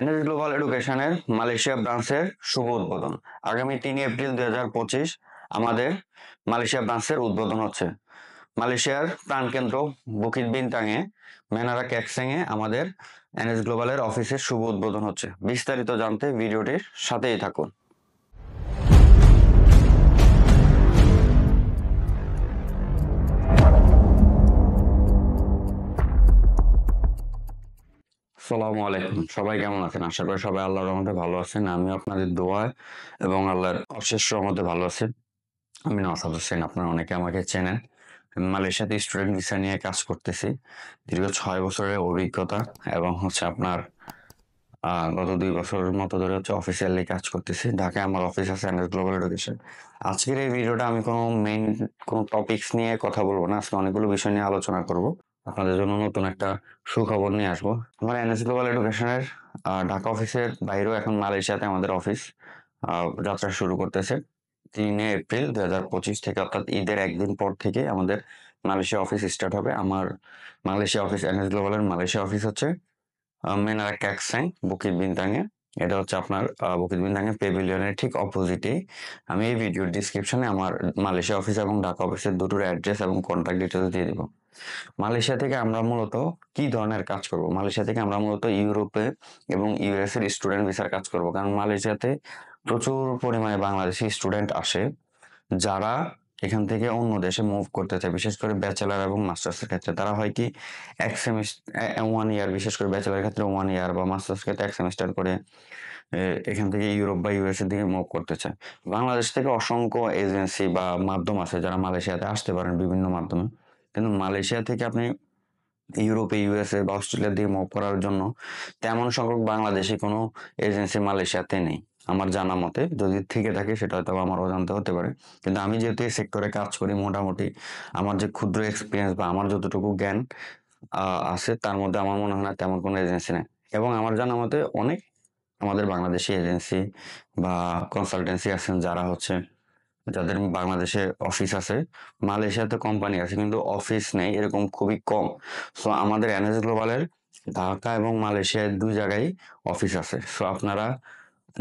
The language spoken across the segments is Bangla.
এনএস গ্লোবাল এডুকেশনের মালয়েশিয়া ব্রাঞ্চের শুভ উদ্বোধন আগামী 3 এপ্রিল 2025 আমাদের মালয়েশিয়া ব্রাঞ্চের উদ্বোধন হচ্ছে। মালয়েশিয়ার প্রাণকেন্দ্র বুকিত বিনতাংয়ে মেনারা ক্যাকসেংয়ে আমাদের এনএস গ্লোবালের অফিসের শুভ উদ্বোধন হচ্ছে। বিস্তারিত জানতে ভিডিওটির সাথেই থাকুন। আসসালামু আলাইকুম, সবাই কেমন আছেন? আশা করি সবাই আল্লাহর রহমতে ভালো আছেন। আমি আপনাদের দোয়া এবং আল্লাহর অশেষ রহমতে ভালো আছি। আমি নওশাদ হোসেন, আপনারা অনেকে আমাকে চেনেন। মালয়েশিয়াতে স্টুডেন্ট ভিসা নিয়ে কাজ করতেছি, দীর্ঘ 6 বছরের অভিজ্ঞতা এবং আপনার গত 2 বছরের মতো ধরে অফিসিয়ালি কাজ করতেছি। ঢাকায় আমার অফিস আছে এনএস গ্লোবাল এডুকেশন। আজকের এই ভিডিওটা আমি কোনো টপিকস নিয়ে কথা বলবো না, আজকে অনেকগুলো বিষয় নিয়ে আলোচনা করব। আপনাদের জন্য নতুন একটা সুখবর নিয়ে আসবো। আমার এনএস গ্লোবাল এডুকেশনের ঢাকা অফিসের বাইরেও এখন মালয়েশিয়াতে আমাদের অফিস যাত্রা শুরু করতেছে। 3 এপ্রিল 2025 থেকে, অর্থাৎ ঈদের একদিন পর থেকে আমাদের মালয়েশিয়া অফিস স্টার্ট হবে। আমার মালয়েশিয়া অফিস, এনএস গ্লোবালের মালয়েশিয়া অফিস হচ্ছে মেনারা ক্যাকসাং বুকিত বিনতাংয়ে। এটা হচ্ছে আপনার বুকিত বিনতাংয়ের পেভিলিয়নের ঠিক অপোজিটেই। আমি এই ভিডিওর ডিসক্রিপশনে আমার মালয়েশিয়া অফিস এবং ঢাকা অফিসের দুটোর অ্যাড্রেস এবং কন্ট্যাক্ট ডিটেলস দিয়ে দিব। মালয়েশিয়া থেকে আমরা মূলত কি ধরনের কাজ করব? মালয়েশিয়া থেকে আমরা মূলত ইউরোপে এবং ইউএস এর স্টুডেন্ট ভিসার কাজ করব, কারণ মালয়েশিয়াতে প্রচুর পরিমাণে বাংলাদেশি স্টুডেন্ট আসে যারা এখান থেকে অন্য দেশে মুভ করতে চায়, বিশেষ করে ব্যাচেলার এবং মাস্টার্সের ক্ষেত্রে। তারা হয় কি এক সেমিস্টার 1 ইয়ার, বিশেষ করে ব্যাচেলারের ক্ষেত্রে 1 ইয়ার বা মাস্টার্স ক্ষেত্রে 1 সেমিস্টার করে এখান থেকে ইউরোপ বা ইউএস এর দিকে মুভ করতে চায়। বাংলাদেশ থেকে অসংখ্য এজেন্সি বা মাধ্যম আছে যারা মালয়েশিয়াতে আসতে পারেন বিভিন্ন মাধ্যমে, কিন্তু মালয়েশিয়া থেকে আপনি ইউরোপে, ইউএসএ বা অস্ট্রেলিয়ার দিকে মুভ করার জন্য তেমন সংখ্যক বাংলাদেশি কোনো এজেন্সি মালয়েশিয়াতে নেই আমার জানা মতে। যদি থেকে থাকে সেটা হয়তো আমার অজান্তে হতে পারে, কিন্তু আমি যেহেতু এই সেক্টরে কাজ করি, মোটামুটি আমার যে ক্ষুদ্র এক্সপিরিয়েন্স বা আমার যতটুকু জ্ঞান আছে তার মধ্যে আমার মনে হয় না তেমন কোনো এজেন্সি নেই। এবং আমার জানা মতে অনেক আমাদের বাংলাদেশি এজেন্সি বা কনসালটেন্সি আছেন যাদের বাংলাদেশে অফিস আছে। মালয়েশিয়াতে কোম্পানি আছে কিন্তু অফিস নেই, এরকম খুবই কম। সো আমাদের এনএস গ্লোবালের ঢাকা এবং মালয়েশিয়ায় 2 জায়গায় অফিস আছে। সো আপনারা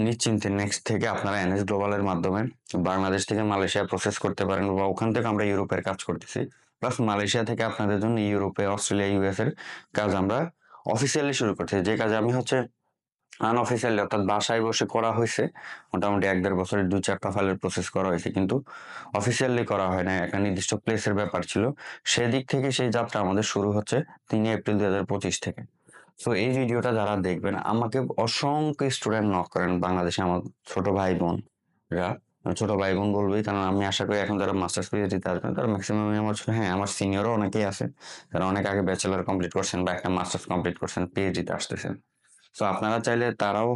নিশ্চিন্তে নেক্সট থেকে আপনারা এনএস গ্লোবালের মাধ্যমে বাংলাদেশ থেকে মালয়েশিয়া প্রসেস করতে পারেন, বা ওখান থেকে আমরা ইউরোপের কাজ করতেছি। প্লাস মালয়েশিয়া থেকে আপনাদের জন্য ইউরোপে, অস্ট্রেলিয়া, ইউএস এর কাজ আমরা অফিসিয়ালি শুরু করতেছি। যে কাজে আমি আনঅফিসিয়ালি, অর্থাৎ বাসায় বসে করা হয়েছে। মোটামুটি 1-1.5 বছরের 2-4টা ফাইলের প্রসেস করা হয়েছে, কিন্তু অফিসিয়ালি করা হয় না। একটা নির্দিষ্ট প্লেসের ব্যাপার ছিল, সেদিক থেকে সেই যাত্রা আমাদের শুরু হচ্ছে 3 এপ্রিল 2025 থেকে। তো এই ভিডিওটা যারা দেখবেন, আমাকে অসংখ্য স্টুডেন্ট নক করেন বাংলাদেশে, আমার ছোট ভাই বোনরা। ছোট ভাই বোন বলবেই, কারণ আমি আশা করি এখন যারা মাস্টার্স পিএইচডিতে আসবেন তারা ম্যাক্সিমামই আমার আমার সিনিয়রও অনেকেই আছে, যারা অনেক আগে ব্যাচেলার কমপ্লিট করছেন বা একটা মাস্টার্স কমপ্লিট করছেন, পিএইচডিতে আসতেছেন। তো আপনারা চাইলে তারাও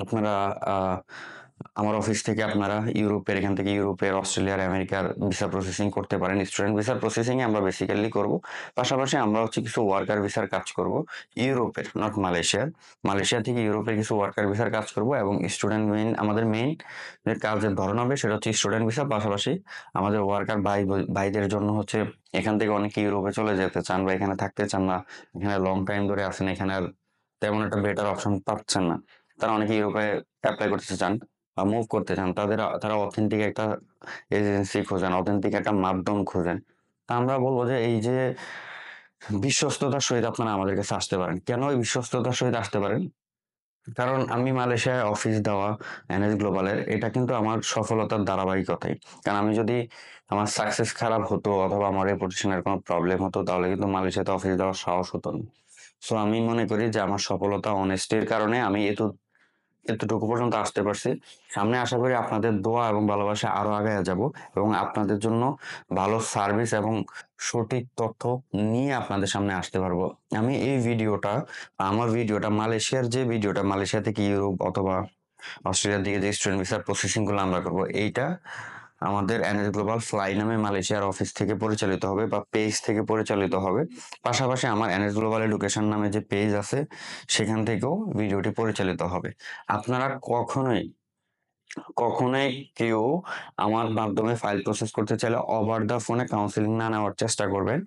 আপনারা আহ, আমার অফিস থেকে আপনারা এখান থেকে ইউরোপের, অস্ট্রেলিয়ার, আমেরিকার ভিসা প্রসেসিং করতে পারেন। স্টুডেন্ট ভিসার প্রসেসিং আমরা বেসিক্যালি করব, পাশাপাশি আমরা কিছু ওয়ার্কার ভিসার কাজ করব ইউরোপের, নট মালয়েশিয়ার। মালয়েশিয়া থেকে ইউরোপের কিছু ওয়ার্কার ভিসার কাজ করব, এবং আমাদের মেইন যে কাজের ধরন হবে সেটা হচ্ছে স্টুডেন্ট ভিসা। পাশাপাশি আমাদের ওয়ার্কার ভাইদের জন্য এখান থেকে অনেকে ইউরোপে চলে যেতে চান বা এখানে থাকতে চান না, এখানে লং টাইম ধরে আছেন, এখানে আর তেমন একটা বেটার অপশন পাচ্ছেন না, তারা অনেকে ইউরোপে অ্যাপ্লাই করতে চান বা মুভ করতে চান। তারা অথেন্টিক একটা এজেন্সি খোঁজেন, অথেন্টিক একটা মাধ্যম খোঁজেন। তা আমরা বলবো যে এই যে বিশ্বস্ততার সহিত আপনারা আমাদের কাছে আসতে পারেন। কেন এই বিশ্বস্ততার সহিত আসতে পারেন? কারণ আমি মালয়েশিয়ায় অফিস দেওয়া এনএস গ্লোবালের, এটা কিন্তু আমার সফলতার ধারাবাহিকতাই। কারণ আমি যদি আমার সাকসেস খারাপ হতো অথবা আমার রেপুটেশনের কোনো প্রবলেম হতো, তাহলে কিন্তু মালয়েশিয়াতে অফিস দেওয়ার সাহস হতো না। সো আমি মনে করি যে আমার সফলতা অনেস্টির কারণে আমি এতটুকু পর্যন্ত আসতে পারছি। সামনে আশা করি আপনাদের দোয়া এবং ভালোবাসা আরো আগায় যাব, এবং আপনাদের জন্য ভালো সার্ভিস এবং সঠিক তথ্য নিয়ে আপনাদের সামনে আসতে পারবো। আমি আমার ভিডিওটা মালয়েশিয়া থেকে ইউরোপ অথবা অস্ট্রেলিয়ার দিকে যে স্টুডেন্ট ভিসার প্রসেসিং গুলো আমরা করবো, এইটা আমাদের এনএস গ্লোবাল ফ্লাই নামে মালয়েশিয়ার অফিস থেকে পরিচালিত হবে বা পেজ থেকে পরিচালিত হবে। পাশাপাশি আমার এনএস গ্লোবাল এডুকেশন নামে যে পেজ আছে সেখান থেকেও ভিডিওটি পরিচালিত হবে। আপনারা কখনোই কখনোই কেউ আমার মাধ্যমে ফাইল প্রসেস করতে চাইলে ওভার দ্য ফোনে কাউন্সেলিং না নেওয়ার চেষ্টা করবেন।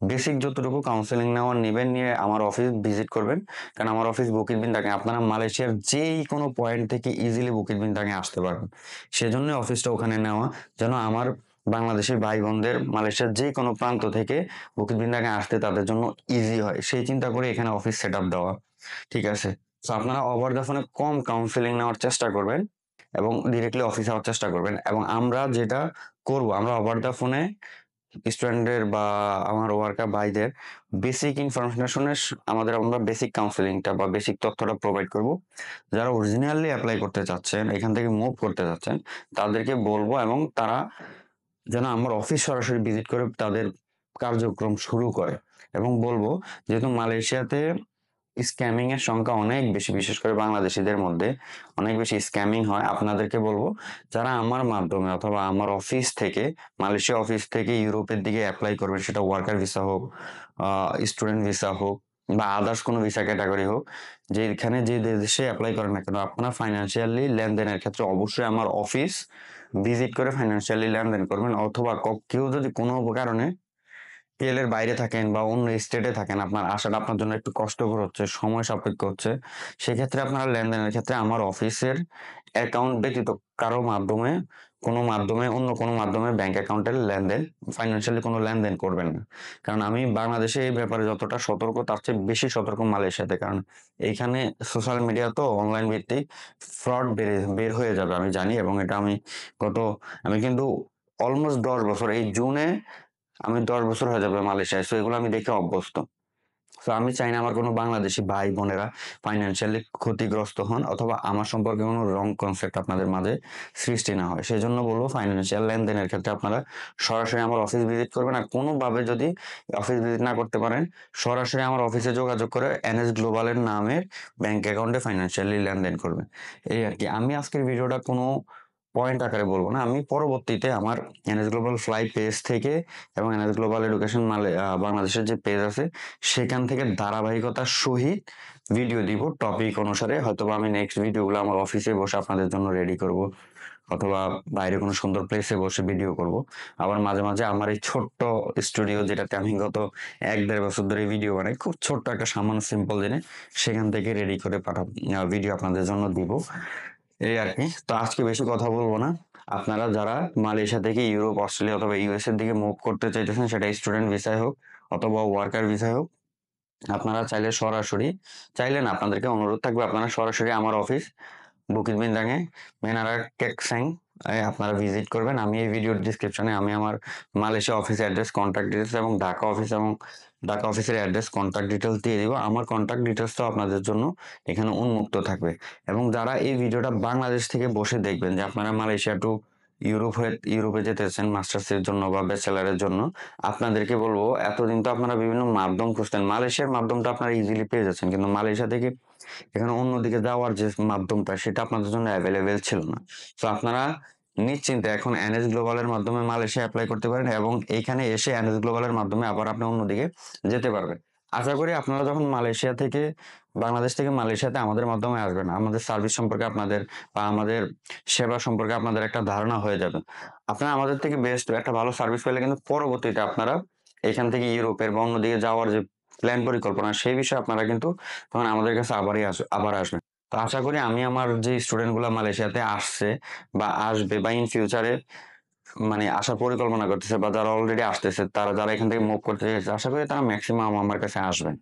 বেসিক যতটুকু কাউন্সেলিং নেবেন, নিয়ে আমার অফিস ভিজিট করবেন। কারণ আমার অফিস বুকিট বিনতাকে, আপনারা মালয়েশিয়ার যেই কোনো পয়েন্ট থেকে ইজিলি বুকিট বিনতাকে আসতে পারবেন। সেজন্যই অফিসটা ওখানে নেওয়া, যেন আমার বাংলাদেশের ভাই বোনদের মালয়েশিয়ার যে কোনো প্রান্ত থেকে বুকিট বিনতাকে আসতে তাদের জন্য ইজি হয়, সেই চিন্তা করে এখানে অফিস সেট আপ দেওয়া। ঠিক আছে, তো আপনারা ওভার দ্য ফোনে কম কাউন্সেলিং নেওয়ার চেষ্টা করবেন এবং ডিরেক্টলি অফিসে আসার চেষ্টা করবেন। এবং আমরা যেটা করব, আমরা ওভার দ্য ফোনে স্টুডেন্টের বা আমার ওয়ার্কার ভাইদের বেসিক ইনফরমেশনের আমরা বেসিক কাউন্সেলিংটা বা বেসিক তথ্যটা প্রোভাইড করব। যারা অরিজিনালি অ্যাপ্লাই করতে চাচ্ছেন, এখান থেকে মুভ করতে চাচ্ছেন, তাদেরকে বলবো এবং তারা যেন আমার অফিস সরাসরি ভিজিট করে তাদের কার্যক্রম শুরু করে। এবং বলবো, যেহেতু মালয়েশিয়াতে স্ক্যামিং এর সংখ্যা অনেক বেশি, বিশেষ করে বাংলাদেশিদের মধ্যে অনেক বেশি স্ক্যামিং হয়, আপনাদেরকে বলবো যারা আমার মাধ্যমে অথবা আমার অফিস থেকে, মালয়েশিয়া অফিস থেকে ইউরোপের দিকে অ্যাপ্লাই করবেন, সেটা ওয়ার্কার ভিসা হোক, স্টুডেন্ট ভিসা হোক বা আদার্স কোনো ভিসা ক্যাটাগরি হোক, যেখানে যে দেশে অ্যাপ্লাই করেন না কেন, আপনারা ফাইন্যান্সিয়ালি লেনদেনের ক্ষেত্রে অবশ্যই আমার অফিস ভিজিট করে ফাইন্যান্সিয়ালি লেনদেন করবেন। অথবা কেউ যদি কোনো কারণে এর বাইরে থাকেন বা অন্য স্টেটে থাকেন, আপনার আসাটা আপনার জন্য একটু কষ্টকর হচ্ছে, সময় সাপেক্ষ হচ্ছে, সেক্ষেত্রে আপনারা লেনদেনের ক্ষেত্রে আমার অফিসের অ্যাকাউন্ট ব্যতীত কারো মাধ্যমে, অন্য কোনো মাধ্যমে ব্যাংক অ্যাকাউন্টের লেনদেন, ফাইন্যান্সিয়ালি কোনো লেনদেন করবেন না। কারণ আমি বাংলাদেশে এই ব্যাপারে যতটা সতর্ক, তার চেয়ে বেশি সতর্ক মালয়েশিয়াতে। কারণ এইখানে সোশ্যাল মিডিয়া তো অনলাইন ভিত্তিক ফ্রড বের হয়ে যাবে আমি জানি। এবং এটা আমি কিন্তু অলমোস্ট 10 বছর, এই জুনে আমি 10 বছর হয়ে যাবে মালয়েশিয়ায়, সো এগুলো আমি দেখে অভ্যস্ত। সো আমি চাই না আমার কোনো বাংলাদেশি ভাই বোনেরা ফাইন্যান্সিয়ালি ক্ষতিগ্রস্ত হন অথবা আমার সম্পর্কে কোনো রং কনসেপ্ট আপনাদের মাঝে সৃষ্টি না হয়। সেই জন্য বলবো, ফাইন্যান্সিয়াল লেনদেনের ক্ষেত্রে আপনারা সরাসরি আমার অফিস ভিজিট করবেন। আর কোনোভাবে যদি অফিস ভিজিট না করতে পারেন, সরাসরি আমার অফিসে যোগাযোগ করে এনএস গ্লোবালের নামের ব্যাংক অ্যাকাউন্টে ফাইন্যান্সিয়ালি লেনদেন করবেন। এই আর কি। আমি আজকের ভিডিওটা কোনো পয়েন্ট আকারে বলবো না, আমি পরবর্তীতে আমার এনএস গ্লোবাল ফ্লাই পেজ থেকে এবং এনএস গ্লোবাল এডুকেশন বাংলাদেশের যে পেজ আছে, সেখান থেকে ধারাবাহিকতার সহিত ভিডিও দিব টপিক অনুসারে। হয়তোবা আমি নেক্সট ভিডিওগুলো আমার অফিসে বসে আপনাদের জন্য রেডি করব, অথবা বাইরে কোনো সুন্দর প্লেসে বসে ভিডিও করব। আবার মাঝে মাঝে আমার এই ছোট্ট স্টুডিও, যেটাতে আমি গত 1-1.5 বছর ধরে ভিডিও বানাই, খুব ছোট্ট একটা সামান্য সিম্পল জিনিস, সেখান থেকে রেডি করে ভিডিও আপনাদের জন্য দিব। এই আর কি। তো আজকে বেশি কথা বলবো না। আপনারা যারা মালয়েশিয়া থেকে ইউরোপ, অস্ট্রেলিয়া অথবা ইউএস এর দিকে মুভ করতে চাইতেছেন, সেটা স্টুডেন্ট ভিসায় হোক অথবা ওয়ার্কার ভিসায় হোক, আপনারা চাইলে না, আপনাদেরকে অনুরোধ থাকবে, আপনারা সরাসরি আমার অফিস বুকিট বিন্দাঙে মেনারা কেকসাং আপনারা ভিজিট করবেন। আমি এই ভিডিওর ডিসক্রিপশনে আমি আমার Malaysia office address, contact details এবং ঢাকা অফিসের অ্যাড্রেস, কন্ট্যাক্ট ডিটেলস দিয়ে দিব। আমার কন্ট্যাক্ট ডিটেলসটাও আপনাদের জন্য এখানে উন্মুক্ত থাকবে। এবং যারা এই ভিডিওটা বাংলাদেশ থেকে বসে দেখবেন, যে আপনারা মালয়েশিয়া টু ইউরোপে যেতেছেন মাস্টার্সের জন্য বা ব্যাচেলারের জন্য, আপনাদেরকে বলবো, এতদিন তো আপনারা বিভিন্ন মাধ্যম খুঁজতেন, মালয়েশিয়ার মাধ্যমটা আপনারা ইজিলি পেয়ে যাচ্ছেন, কিন্তু মালয়েশিয়া থেকে এখানে অন্যদিকে যাওয়ার যে মাধ্যমটা, সেটা আপনাদের জন্য অ্যাভেলেবেল ছিল না। তো আপনারা নিশ্চিন্তে এখন এনএস গ্লোবালের মাধ্যমে মালয়েশিয়া অ্যাপ্লাই করতে পারেন এবং এইখানে এসে এনএস গ্লোবালের মাধ্যমে আবার আপনি অন্যদিকে যেতে পারবেন। আশা করি আপনারা যখন বাংলাদেশ থেকে মালয়েশিয়াতে আমাদের মাধ্যমে আসবেন, আমাদের সার্ভিস সম্পর্কে আপনাদের বা আমাদের সেবা সম্পর্কে আপনাদের একটা ধারণা হয়ে যাবে। আপনারা আমাদের থেকে বেস্ট একটা ভালো সার্ভিস পেলে কিন্তু পরবর্তীতে আপনারা এখান থেকে ইউরোপের বা অন্যদিকে যাওয়ার যে প্ল্যান পরিকল্পনা, সেই বিষয়ে আপনারা কিন্তু তখন আমাদের কাছে আবার আসবেন। তো আশা করি আমি আমার যে স্টুডেন্ট গুলা মালয়েশিয়াতে আসছে বা আসবে বা ইন ফিউচারে মানে আসার পরিকল্পনা করতেছে, বা যারা অলরেডি আসতেছে, যারা এখান থেকে মুভ করতে চাইছে, আশা করি তারা ম্যাক্সিমাম আমার কাছে আসবেন।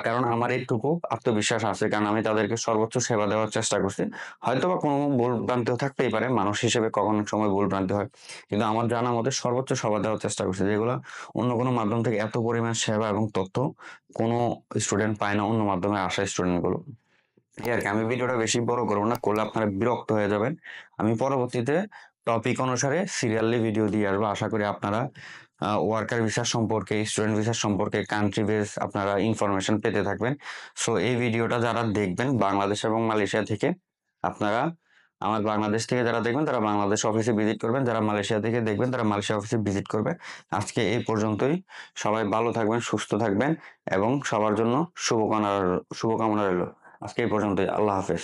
কারণ আমার এইটুকু আত্মবিশ্বাস আছে, কারণ আমি তাদেরকে সর্বোচ্চ সেবা দেওয়ার চেষ্টা করছি। হয়তোবা কোনো ভুল ভ্রান্তিও থাকতেই পারে, মানুষ হিসেবে কখনো সময় ভুল ভ্রান্তি হয়, কিন্তু আমার জানা মতে সর্বোচ্চ সেবা দেওয়ার চেষ্টা করছি, যেগুলো অন্য কোনো মাধ্যম থেকে এত পরিমাণ সেবা এবং তথ্য কোনো স্টুডেন্ট পায় না, অন্য মাধ্যমে আসা স্টুডেন্ট গুলো। এই আর কি। আমি ভিডিওটা বেশি বড় করবো না, করলে আপনারা বিরক্ত হয়ে যাবেন। আমি পরবর্তীতে টপিক অনুসারে সিরিয়ালি ভিডিও দিয়ে আসবো। আশা করি আপনারা ওয়ার্কার ভিসা সম্পর্কে, স্টুডেন্ট ভিসা সম্পর্কে, কান্ট্রি বেস আপনারা ইনফরমেশন পেতে থাকবেন। সো এই ভিডিওটা যারা দেখবেন বাংলাদেশ এবং মালয়েশিয়া থেকে, আপনারা আমার বাংলাদেশ থেকে যারা দেখবেন তারা বাংলাদেশ অফিসে ভিজিট করবেন, যারা মালয়েশিয়া থেকে দেখবেন তারা মালয়েশিয়া অফিসে ভিজিট করবেন। আজকে এই পর্যন্তই। সবাই ভালো থাকবেন, সুস্থ থাকবেন এবং সবার জন্য শুভকামনা রইল। আজকে এই পর্যন্তই। আল্লাহ হাফেজ।